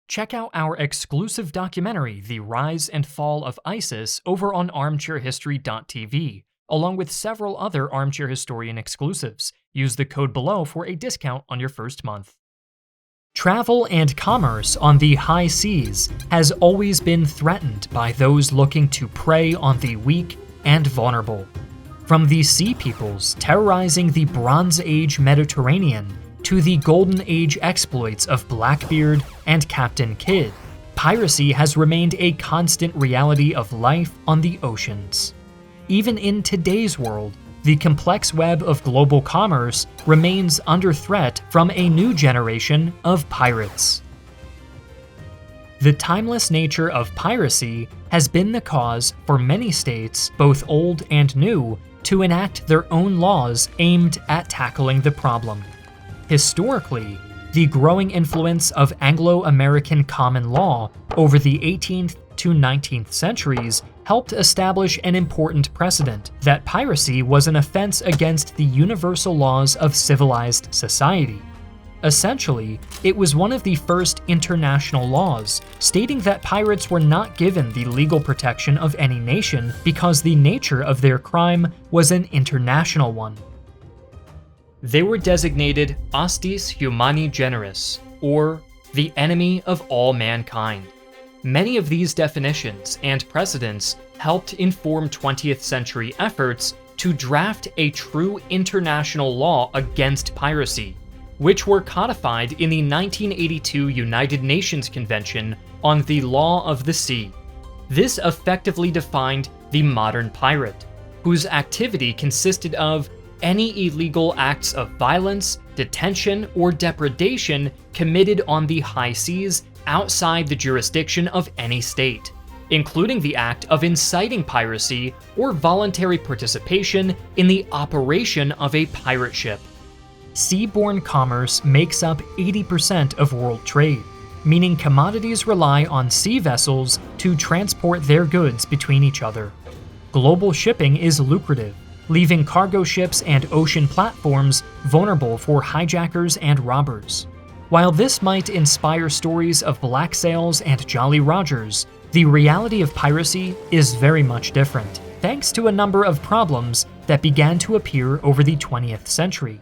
Check out our exclusive documentary, The Rise and Fall of ISIS, over on armchairhistory.tv, along with several other Armchair Historian exclusives. Use the code below for a discount on your first month. Travel and commerce on the high seas has always been threatened by those looking to prey on the weak and vulnerable. From the sea peoples terrorizing the Bronze Age Mediterranean to the Golden Age exploits of Blackbeard and Captain Kidd, piracy has remained a constant reality of life on the oceans. Even in today's world, the complex web of global commerce remains under threat from a new generation of pirates. The timeless nature of piracy has been the cause for many states, both old and new, to enact their own laws aimed at tackling the problem. Historically, the growing influence of Anglo-American common law over the 18th to 19th centuries helped establish an important precedent that piracy was an offense against the universal laws of civilized society. Essentially, it was one of the first international laws, stating that pirates were not given the legal protection of any nation because the nature of their crime was an international one. They were designated hostis humani generis, or the enemy of all mankind. Many of these definitions and precedents helped inform 20th century efforts to draft a true international law against piracy, which were codified in the 1982 United Nations Convention on the Law of the Sea. This effectively defined the modern pirate, whose activity consisted of any illegal acts of violence, detention, or depredation committed on the high seas outside the jurisdiction of any state, including the act of inciting piracy or voluntary participation in the operation of a pirate ship. Seaborne commerce makes up 80% of world trade, meaning commodities rely on sea vessels to transport their goods between each other. Global shipping is lucrative, leaving cargo ships and ocean platforms vulnerable for hijackers and robbers. While this might inspire stories of black sails and Jolly Rogers, the reality of piracy is very much different, thanks to a number of problems that began to appear over the 20th century.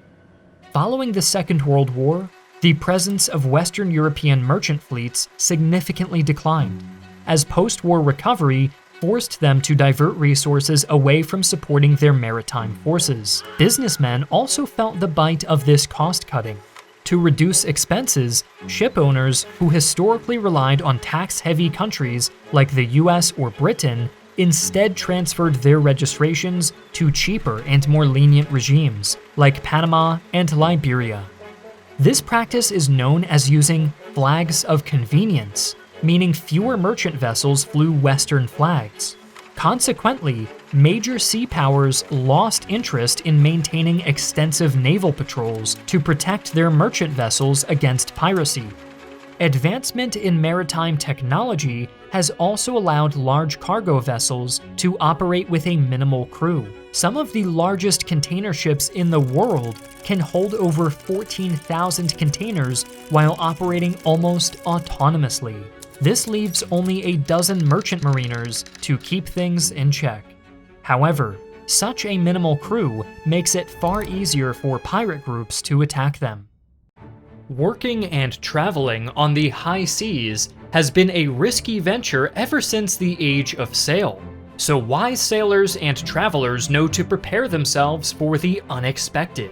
Following the Second World War, the presence of Western European merchant fleets significantly declined, as post-war recovery forced them to divert resources away from supporting their maritime forces. Businessmen also felt the bite of this cost-cutting. To reduce expenses, ship owners who historically relied on tax-heavy countries like the US or Britain instead transferred their registrations to cheaper and more lenient regimes like Panama and Liberia. This practice is known as using flags of convenience, meaning fewer merchant vessels flew Western flags. Consequently, major sea powers lost interest in maintaining extensive naval patrols to protect their merchant vessels against piracy. Advancement in maritime technology has also allowed large cargo vessels to operate with a minimal crew. Some of the largest container ships in the world can hold over 14,000 containers while operating almost autonomously. This leaves only a dozen merchant mariners to keep things in check. However, such a minimal crew makes it far easier for pirate groups to attack them. Working and traveling on the high seas has been a risky venture ever since the age of sail, so wise sailors and travelers know to prepare themselves for the unexpected.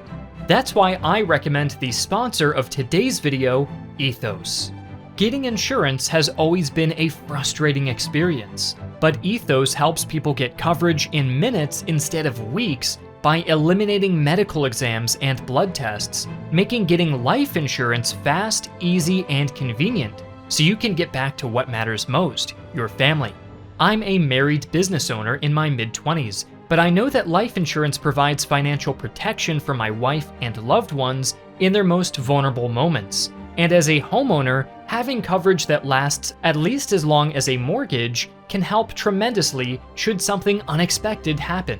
That's why I recommend the sponsor of today's video, Ethos. Getting insurance has always been a frustrating experience, but Ethos helps people get coverage in minutes instead of weeks by eliminating medical exams and blood tests, making getting life insurance fast, easy, and convenient, so you can get back to what matters most, your family. I'm a married business owner in my mid-20s, but I know that life insurance provides financial protection for my wife and loved ones in their most vulnerable moments. And as a homeowner, having coverage that lasts at least as long as a mortgage can help tremendously should something unexpected happen.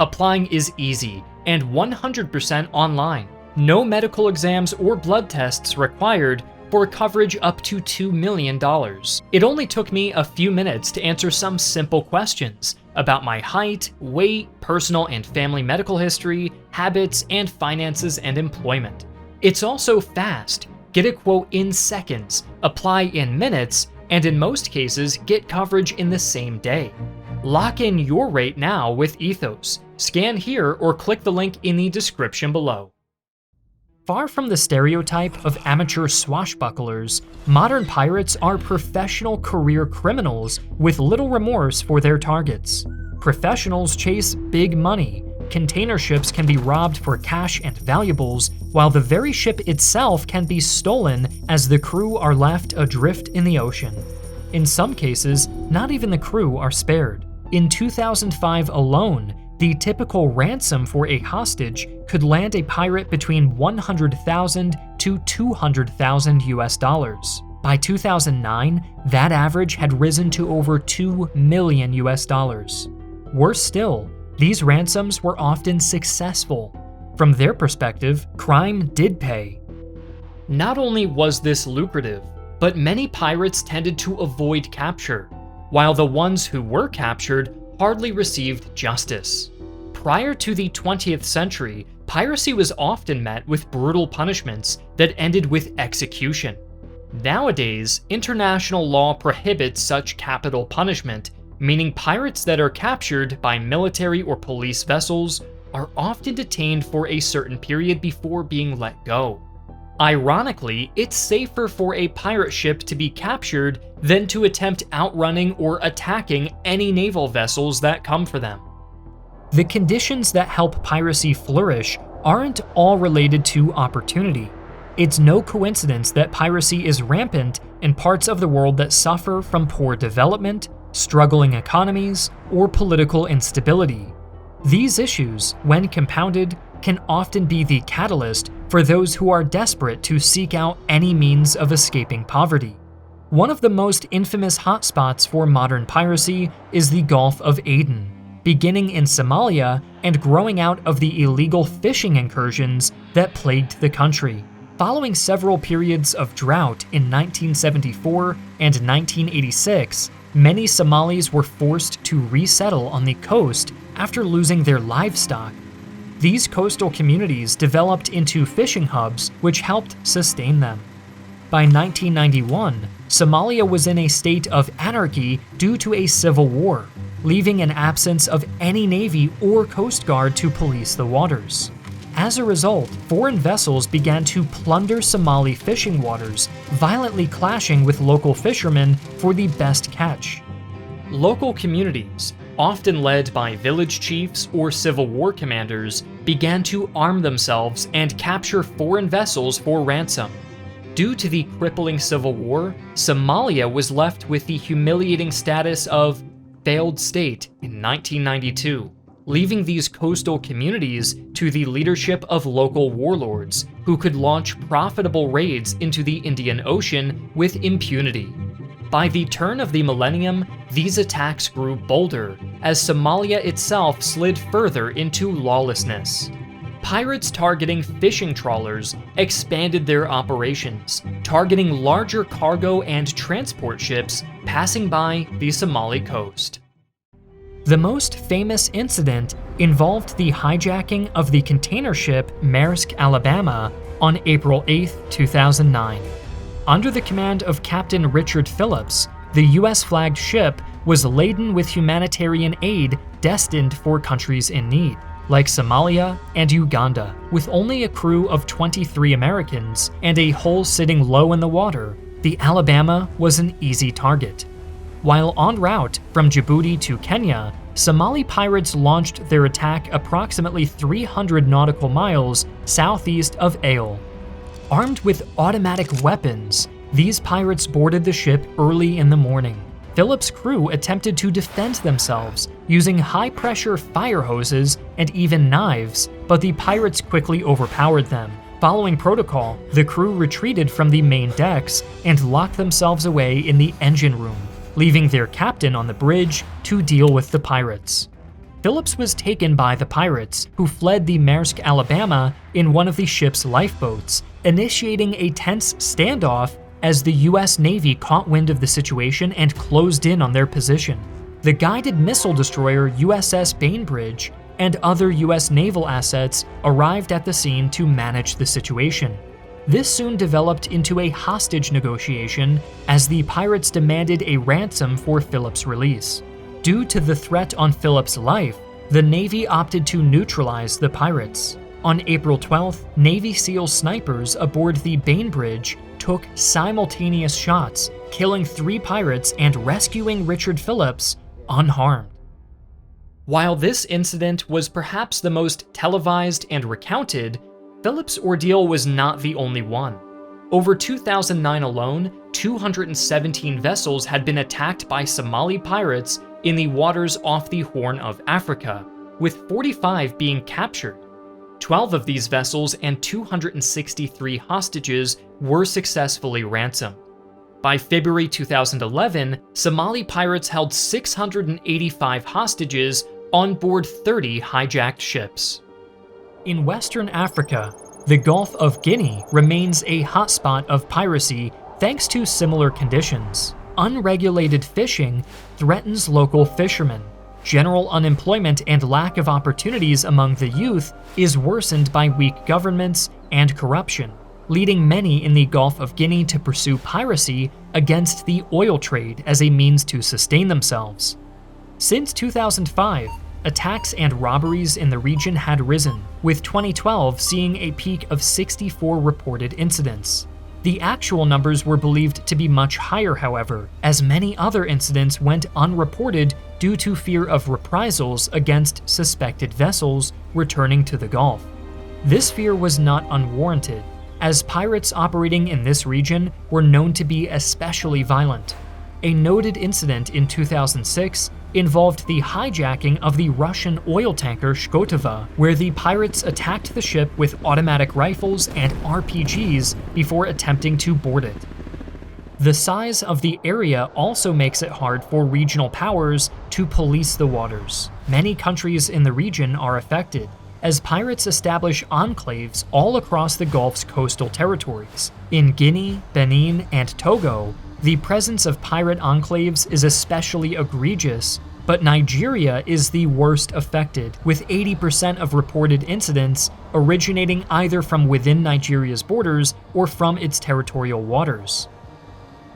Applying is easy and 100% online. No medical exams or blood tests required, for coverage up to $2 million. It only took me a few minutes to answer some simple questions about my height, weight, personal and family medical history, habits, and finances and employment. It's also fast. Get a quote in seconds, apply in minutes, and in most cases, get coverage in the same day. Lock in your rate now with Ethos. Scan here or click the link in the description below. Far from the stereotype of amateur swashbucklers, modern pirates are professional career criminals with little remorse for their targets. Professionals chase big money. Container ships can be robbed for cash and valuables, while the very ship itself can be stolen as the crew are left adrift in the ocean. In some cases, not even the crew are spared. In 2005 alone, the typical ransom for a hostage could land a pirate between $100,000 to $200,000 US. By 2009, that average had risen to over $2 million US. Worse still, these ransoms were often successful. From their perspective, crime did pay. Not only was this lucrative, but many pirates tended to avoid capture, while the ones who were captured hardly received justice. Prior to the 20th century, piracy was often met with brutal punishments that ended with execution. Nowadays, international law prohibits such capital punishment, meaning pirates that are captured by military or police vessels are often detained for a certain period before being let go. Ironically, it's safer for a pirate ship to be captured than to attempt outrunning or attacking any naval vessels that come for them. The conditions that help piracy flourish aren't all related to opportunity. It's no coincidence that piracy is rampant in parts of the world that suffer from poor development, struggling economies, or political instability. These issues, when compounded, can often be the catalyst for those who are desperate to seek out any means of escaping poverty. One of the most infamous hotspots for modern piracy is the Gulf of Aden, beginning in Somalia and growing out of the illegal fishing incursions that plagued the country. Following several periods of drought in 1974 and 1986, many Somalis were forced to resettle on the coast after losing their livestock. These coastal communities developed into fishing hubs which helped sustain them. By 1991, Somalia was in a state of anarchy due to a civil war, leaving an absence of any navy or coast guard to police the waters. As a result, foreign vessels began to plunder Somali fishing waters, violently clashing with local fishermen for the best catch. Local communities, often led by village chiefs or Civil War commanders, began to arm themselves and capture foreign vessels for ransom. Due to the crippling civil war, Somalia was left with the humiliating status of failed state in 1992, leaving these coastal communities to the leadership of local warlords who could launch profitable raids into the Indian Ocean with impunity. By the turn of the millennium, these attacks grew bolder as Somalia itself slid further into lawlessness. Pirates targeting fishing trawlers expanded their operations, targeting larger cargo and transport ships passing by the Somali coast. The most famous incident involved the hijacking of the container ship Maersk, Alabama on April 8, 2009. Under the command of Captain Richard Phillips, the US-flagged ship was laden with humanitarian aid destined for countries in need, like Somalia and Uganda. With only a crew of 23 Americans and a hull sitting low in the water, the Alabama was an easy target. While en route from Djibouti to Kenya, Somali pirates launched their attack approximately 300 nautical miles southeast of Aale. Armed with automatic weapons, these pirates boarded the ship early in the morning. Phillips' crew attempted to defend themselves using high-pressure fire hoses and even knives, but the pirates quickly overpowered them. Following protocol, the crew retreated from the main decks and locked themselves away in the engine room, leaving their captain on the bridge to deal with the pirates. Phillips was taken by the pirates, who fled the Maersk, Alabama in one of the ship's lifeboats, initiating a tense standoff as the US Navy caught wind of the situation and closed in on their position. The guided missile destroyer USS Bainbridge and other US naval assets arrived at the scene to manage the situation. This soon developed into a hostage negotiation as the pirates demanded a ransom for Philip's release. Due to the threat on Philip's life, the Navy opted to neutralize the pirates. On April 12th, Navy SEAL snipers aboard the Bainbridge took simultaneous shots, killing 3 pirates and rescuing Richard Phillips unharmed. While this incident was perhaps the most televised and recounted, Philip's ordeal was not the only one. Over 2009 alone, 217 vessels had been attacked by Somali pirates in the waters off the Horn of Africa, with 45 being captured. 12 of these vessels and 263 hostages were successfully ransomed. By February 2011, Somali pirates held 685 hostages on board 30 hijacked ships. In Western Africa, the Gulf of Guinea remains a hotspot of piracy thanks to similar conditions. Unregulated fishing threatens local fishermen. General unemployment and lack of opportunities among the youth is worsened by weak governments and corruption, leading many in the Gulf of Guinea to pursue piracy against the oil trade as a means to sustain themselves. Since 2005, attacks and robberies in the region had risen, with 2012 seeing a peak of 64 reported incidents. The actual numbers were believed to be much higher, however, as many other incidents went unreported due to fear of reprisals against suspected vessels returning to the Gulf. This fear was not unwarranted, as pirates operating in this region were known to be especially violent. A noted incident in 2006 involved the hijacking of the Russian oil tanker Shkotova, where the pirates attacked the ship with automatic rifles and RPGs before attempting to board it. The size of the area also makes it hard for regional powers to police the waters. Many countries in the region are affected, as pirates establish enclaves all across the Gulf's coastal territories. In Guinea, Benin, and Togo, the presence of pirate enclaves is especially egregious, but Nigeria is the worst affected, with 80% of reported incidents originating either from within Nigeria's borders or from its territorial waters.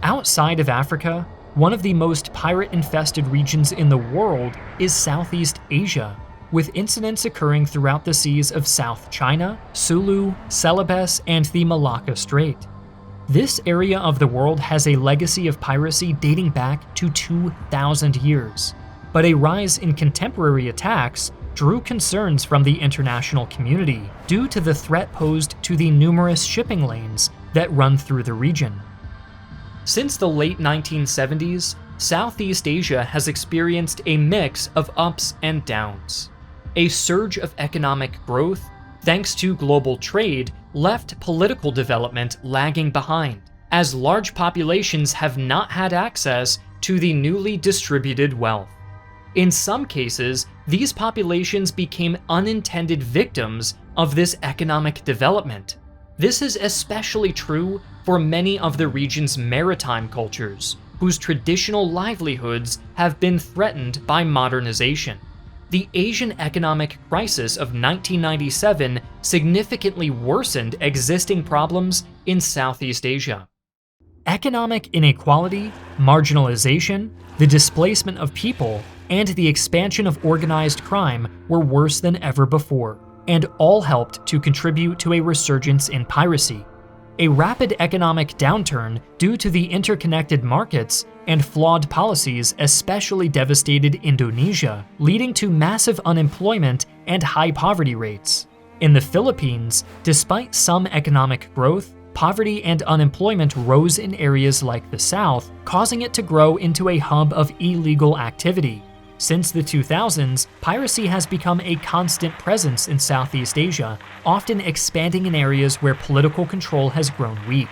Outside of Africa, one of the most pirate-infested regions in the world is Southeast Asia, with incidents occurring throughout the seas of South China, Sulu, Celebes, and the Malacca Strait. This area of the world has a legacy of piracy dating back to 2,000 years, but a rise in contemporary attacks drew concerns from the international community due to the threat posed to the numerous shipping lanes that run through the region. Since the late 1970s, Southeast Asia has experienced a mix of ups and downs. A surge of economic growth, thanks to global trade, left political development lagging behind, as large populations have not had access to the newly distributed wealth. In some cases, these populations became unintended victims of this economic development. This is especially true for many of the region's maritime cultures, whose traditional livelihoods have been threatened by modernization. The Asian economic crisis of 1997 significantly worsened existing problems in Southeast Asia. Economic inequality, marginalization, the displacement of people, and the expansion of organized crime were worse than ever before, and all helped to contribute to a resurgence in piracy. A rapid economic downturn due to the interconnected markets and flawed policies especially devastated Indonesia, leading to massive unemployment and high poverty rates. In the Philippines, despite some economic growth, poverty and unemployment rose in areas like the South, causing it to grow into a hub of illegal activity. Since the 2000s, piracy has become a constant presence in Southeast Asia, often expanding in areas where political control has grown weak.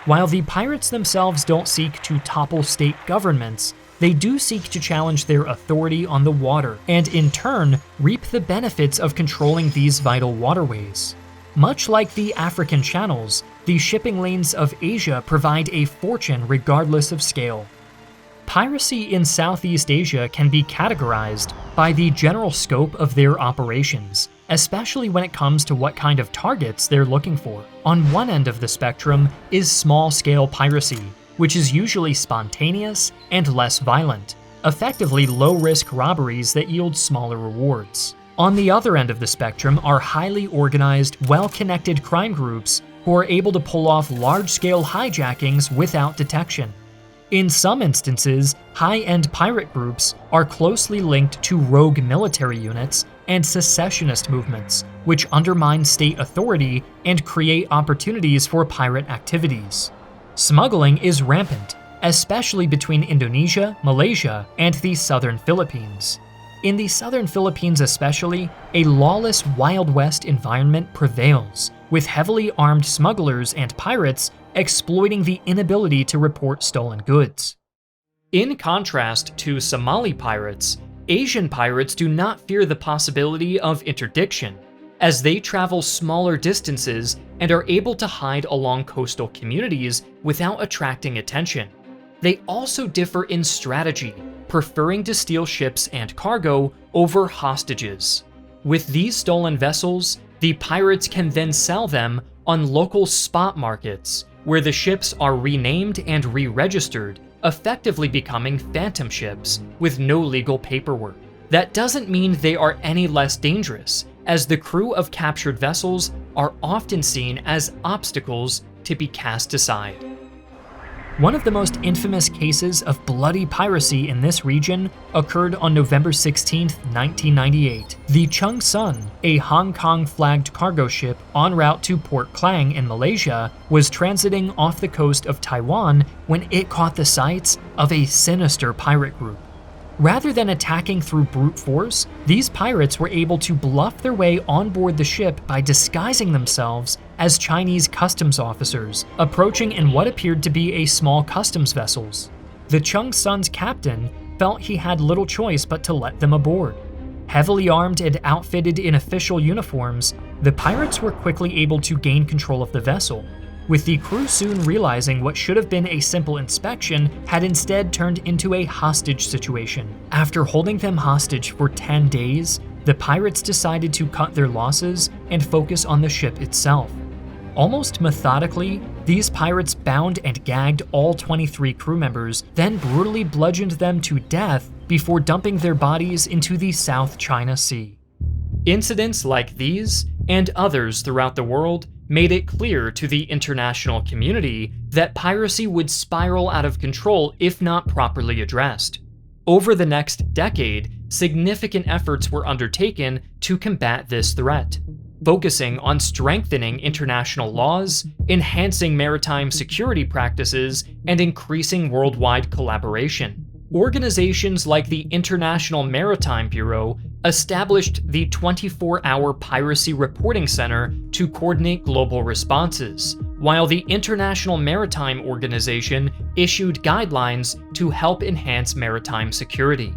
While the pirates themselves don't seek to topple state governments, they do seek to challenge their authority on the water, and in turn, reap the benefits of controlling these vital waterways. Much like the African channels, the shipping lanes of Asia provide a fortune regardless of scale. Piracy in Southeast Asia can be categorized by the general scope of their operations, especially when it comes to what kind of targets they're looking for. On one end of the spectrum is small-scale piracy, which is usually spontaneous and less violent, effectively low-risk robberies that yield smaller rewards. On the other end of the spectrum are highly organized, well-connected crime groups who are able to pull off large-scale hijackings without detection. In some instances, high-end pirate groups are closely linked to rogue military units and secessionist movements, which undermine state authority and create opportunities for pirate activities. Smuggling is rampant, especially between Indonesia, Malaysia, and the southern Philippines. In the southern Philippines especially, a lawless Wild West environment prevails, with heavily armed smugglers and pirates exploiting the inability to report stolen goods. In contrast to Somali pirates, Asian pirates do not fear the possibility of interdiction, as they travel smaller distances and are able to hide along coastal communities without attracting attention. They also differ in strategy, preferring to steal ships and cargo over hostages. With these stolen vessels, the pirates can then sell them on local spot markets, where the ships are renamed and re-registered, effectively becoming phantom ships with no legal paperwork. That doesn't mean they are any less dangerous, as the crew of captured vessels are often seen as obstacles to be cast aside. One of the most infamous cases of bloody piracy in this region occurred on November 16, 1998. The Chung Sun, a Hong Kong-flagged cargo ship en route to Port Klang in Malaysia, was transiting off the coast of Taiwan when it caught the sights of a sinister pirate group. Rather than attacking through brute force, these pirates were able to bluff their way on board the ship by disguising themselves as Chinese customs officers, approaching in what appeared to be a small customs vessels. The Chung Sun's captain felt he had little choice but to let them aboard. Heavily armed and outfitted in official uniforms, the pirates were quickly able to gain control of the vessel, with the crew soon realizing what should have been a simple inspection had instead turned into a hostage situation. After holding them hostage for 10 days, the pirates decided to cut their losses and focus on the ship itself. Almost methodically, these pirates bound and gagged all 23 crew members, then brutally bludgeoned them to death before dumping their bodies into the South China Sea. Incidents like these, and others throughout the world, made it clear to the international community that piracy would spiral out of control if not properly addressed. Over the next decade, significant efforts were undertaken to combat this threat, focusing on strengthening international laws, enhancing maritime security practices, and increasing worldwide collaboration. Organizations like the International Maritime Bureau established the 24-hour Piracy Reporting Center to coordinate global responses, while the International Maritime Organization issued guidelines to help enhance maritime security.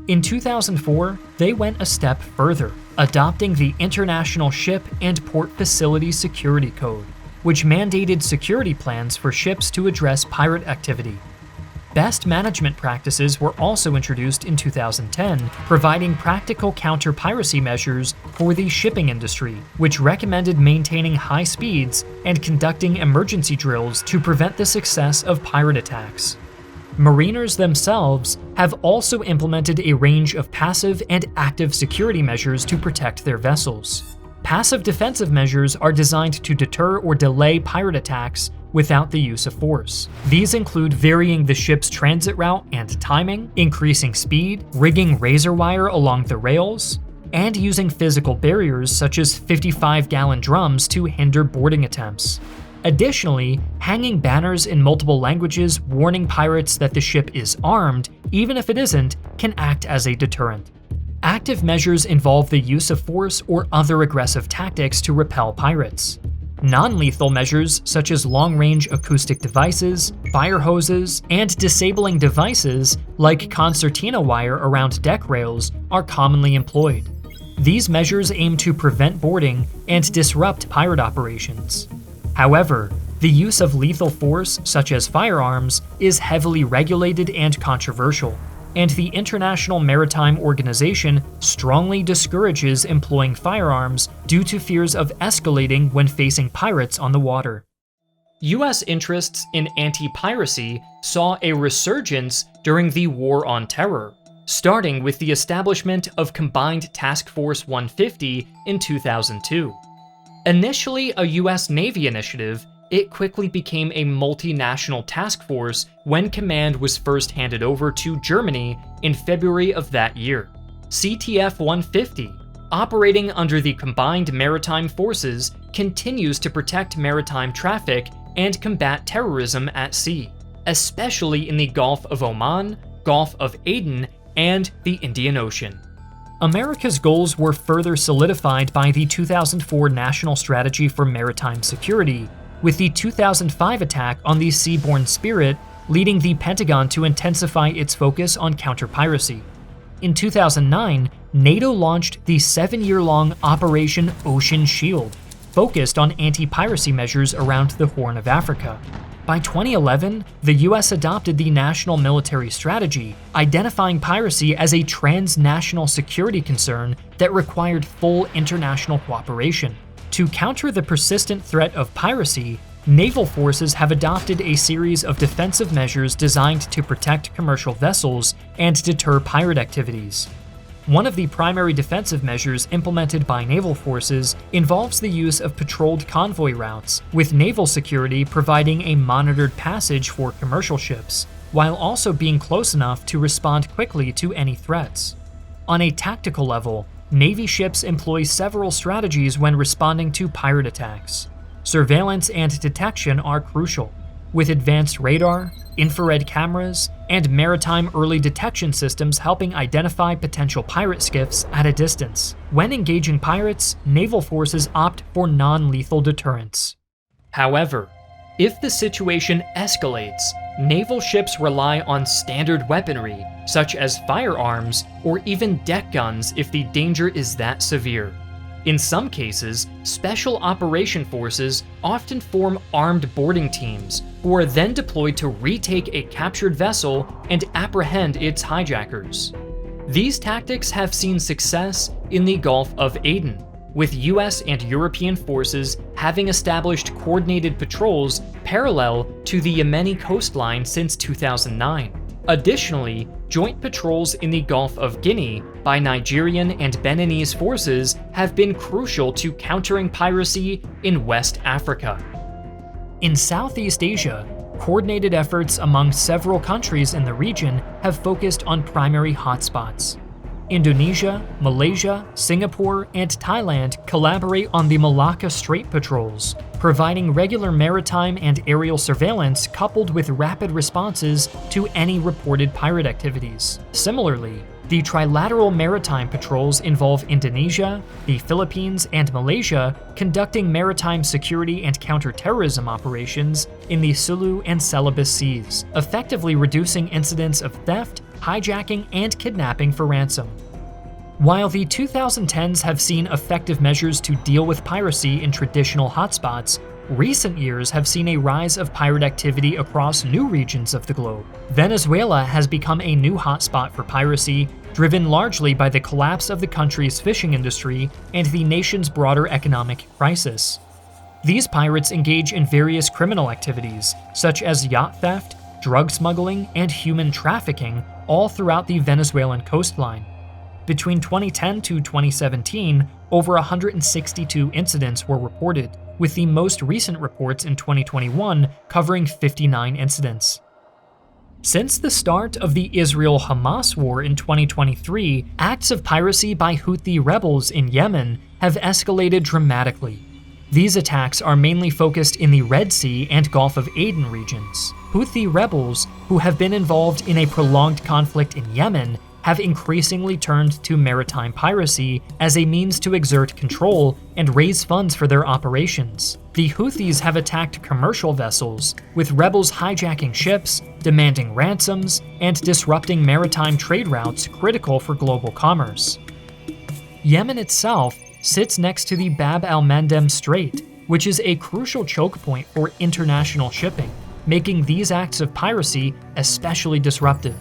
In 2004, they went a step further, adopting the International Ship and Port Facility Security Code, which mandated security plans for ships to address pirate activity. Best management practices were also introduced in 2010, providing practical counter-piracy measures for the shipping industry, which recommended maintaining high speeds and conducting emergency drills to prevent the success of pirate attacks. Mariners themselves have also implemented a range of passive and active security measures to protect their vessels. Passive defensive measures are designed to deter or delay pirate attacks without the use of force. These include varying the ship's transit route and timing, increasing speed, rigging razor wire along the rails, and using physical barriers such as 55-gallon drums to hinder boarding attempts. Additionally, hanging banners in multiple languages warning pirates that the ship is armed, even if it isn't, can act as a deterrent. Active measures involve the use of force or other aggressive tactics to repel pirates. Non-lethal measures such as long-range acoustic devices, fire hoses, and disabling devices like concertina wire around deck rails are commonly employed. These measures aim to prevent boarding and disrupt pirate operations. However, the use of lethal force, such as firearms, is heavily regulated and controversial, and the International Maritime Organization strongly discourages employing firearms due to fears of escalating when facing pirates on the water. US interests in anti-piracy saw a resurgence during the War on Terror, starting with the establishment of Combined Task Force 150 in 2002. Initially a US Navy initiative, it quickly became a multinational task force when command was first handed over to Germany in February of that year. CTF 150, operating under the Combined Maritime Forces, continues to protect maritime traffic and combat terrorism at sea, especially in the Gulf of Oman, Gulf of Aden, and the Indian Ocean. America's goals were further solidified by the 2004 National Strategy for Maritime Security, with the 2005 attack on the Seaborne Spirit leading the Pentagon to intensify its focus on counter-piracy. In 2009, NATO launched the 7-year-long Operation Ocean Shield, focused on anti-piracy measures around the Horn of Africa. By 2011, the US adopted the National Military Strategy, identifying piracy as a transnational security concern that required full international cooperation. To counter the persistent threat of piracy, naval forces have adopted a series of defensive measures designed to protect commercial vessels and deter pirate activities. One of the primary defensive measures implemented by naval forces involves the use of patrolled convoy routes, with naval security providing a monitored passage for commercial ships, while also being close enough to respond quickly to any threats. On a tactical level, Navy ships employ several strategies when responding to pirate attacks. Surveillance and detection are crucial, with advanced radar, infrared cameras, and maritime early detection systems helping identify potential pirate skiffs at a distance. When engaging pirates, naval forces opt for non-lethal deterrence. However, if the situation escalates, naval ships rely on standard weaponry, such as firearms or even deck guns if the danger is that severe. In some cases, special operation forces often form armed boarding teams, who are then deployed to retake a captured vessel and apprehend its hijackers. These tactics have seen success in the Gulf of Aden, with US and European forces having established coordinated patrols parallel to the Yemeni coastline since 2009. Additionally, joint patrols in the Gulf of Guinea by Nigerian and Beninese forces have been crucial to countering piracy in West Africa. In Southeast Asia, coordinated efforts among several countries in the region have focused on primary hotspots. Indonesia, Malaysia, Singapore, and Thailand collaborate on the Malacca Strait patrols, providing regular maritime and aerial surveillance coupled with rapid responses to any reported pirate activities. Similarly, the trilateral maritime patrols involve Indonesia, the Philippines, and Malaysia conducting maritime security and counterterrorism operations in the Sulu and Celebes Seas, effectively reducing incidents of theft, hijacking, and kidnapping for ransom. While the 2010s have seen effective measures to deal with piracy in traditional hotspots, recent years have seen a rise of pirate activity across new regions of the globe. Venezuela has become a new hotspot for piracy, driven largely by the collapse of the country's fishing industry and the nation's broader economic crisis. These pirates engage in various criminal activities, such as yacht theft, drug smuggling, and human trafficking, all throughout the Venezuelan coastline. Between 2010 to 2017, over 162 incidents were reported, with the most recent reports in 2021 covering 59 incidents. Since the start of the Israel-Hamas war in 2023, acts of piracy by Houthi rebels in Yemen have escalated dramatically. These attacks are mainly focused in the Red Sea and Gulf of Aden regions. Houthi rebels, who have been involved in a prolonged conflict in Yemen, have increasingly turned to maritime piracy as a means to exert control and raise funds for their operations. The Houthis have attacked commercial vessels, with rebels hijacking ships, demanding ransoms, and disrupting maritime trade routes critical for global commerce. Yemen itself sits next to the Bab el-Mandeb Strait, which is a crucial choke point for international shipping, making these acts of piracy especially disruptive.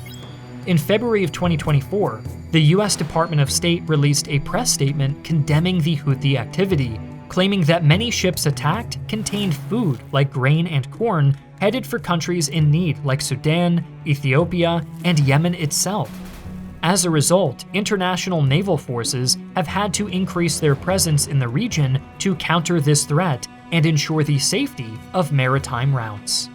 In February of 2024, the US Department of State released a press statement condemning the Houthi activity, claiming that many ships attacked contained food like grain and corn headed for countries in need like Sudan, Ethiopia, and Yemen itself. As a result, international naval forces have had to increase their presence in the region to counter this threat and ensure the safety of maritime routes.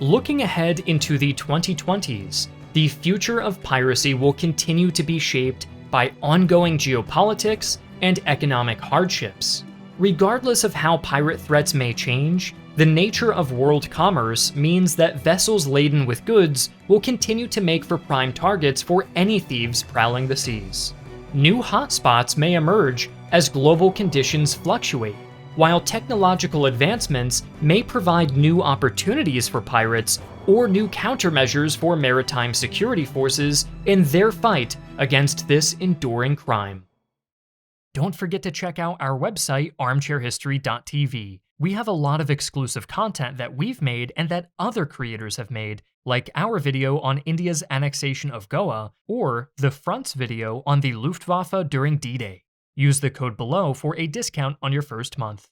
Looking ahead into the 2020s, the future of piracy will continue to be shaped by ongoing geopolitics and economic hardships. Regardless of how pirate threats may change, the nature of world commerce means that vessels laden with goods will continue to make for prime targets for any thieves prowling the seas. New hotspots may emerge as global conditions fluctuate, while technological advancements may provide new opportunities for pirates or new countermeasures for maritime security forces in their fight against this enduring crime. Don't forget to check out our website, armchairhistory.tv. We have a lot of exclusive content that we've made and that other creators have made, like our video on India's annexation of Goa or the Front's video on the Luftwaffe during D-Day. Use the code below for a discount on your first month.